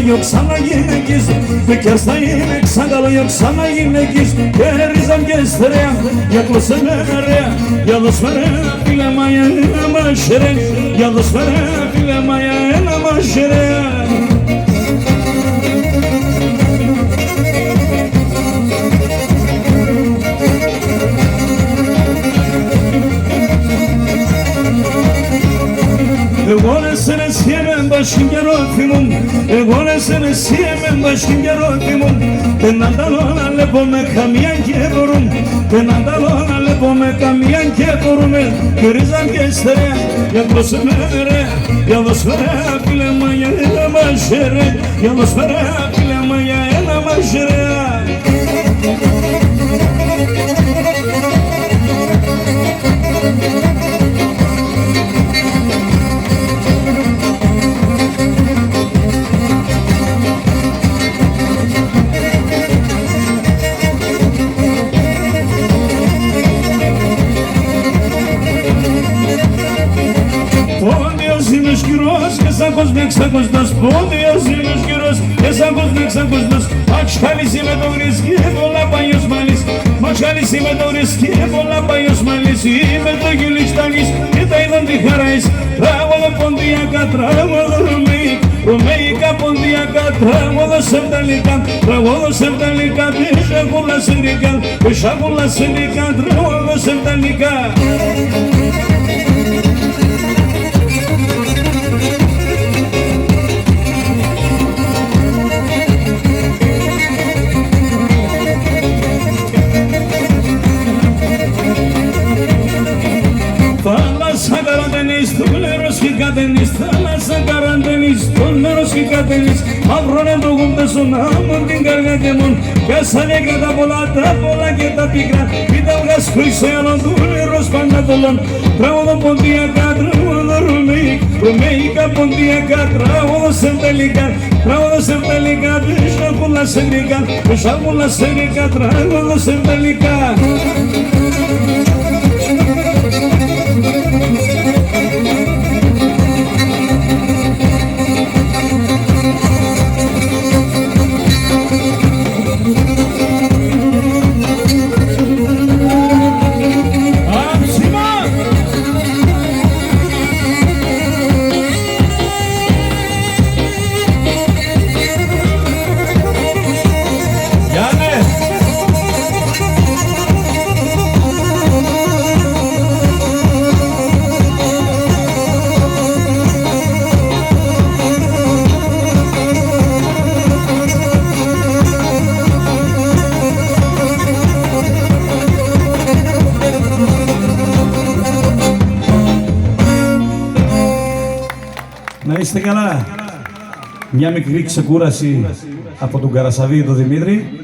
Yok sana yemek iz, bekarsan yemek sandal yok sana yemek iz. Gerizam göstere, yaklasın nereye? Yalnız vere bilemeye namaşere, yalnız vere bilemeye namaşere. Egonesine siyemem başın gerofimum, egonesine siyemem başın gerofimum. Tenandalona le pome kamiyan kedorum, tenandalona le pome kamiyan kedorum. Gerizam göstere, yaklasın nereye? Yalnız vere bilemeye namaşere, yalnız vere bilemeye namaşere. Μεξάκος dos podios y los giros, esacos mexacos dos. Μαξχάλης είμαι το βρίσκει, πολλά παλιός μάλις. Μαξχάλης είμαι το βρίσκει, πολλά παλιός μάλις. Είμαι το γυλιστάνης και τα είδαν τη χαράεις. Τραγωδο ποντιακά, τραγωδο ρωμαϊκά ποντιακά, τραγωδο σεπταλικά, τραγωδο σεπταλικά. Πεσάκουλα σερικά, πεσάκουλα σερικά, τραγωδο σεπταλικά. Θάλασσα καραντένης, τον νερός και κατένης. Μαύρωνε το γούμπτε στον άμμον την καρδιά και μον. Κι ας ανέκρα τα πολλά και τα πικρά. Ήταν βγασκοίς σε άλλον του Ανατολών. Τραγούδο ποντιακά, τραγούδο ρωμαϊκά, ποντιακά, τραγούδο σερτελικά, τραγούδο σερτελικά, πίσω πολλά σερτελικά, πίσω πολλά σερτελικά, τραγούδο σερτελικά. Να είστε καλά. Μια μικρή ξεκούραση από τον Καρασαβή τον Δημήτρη.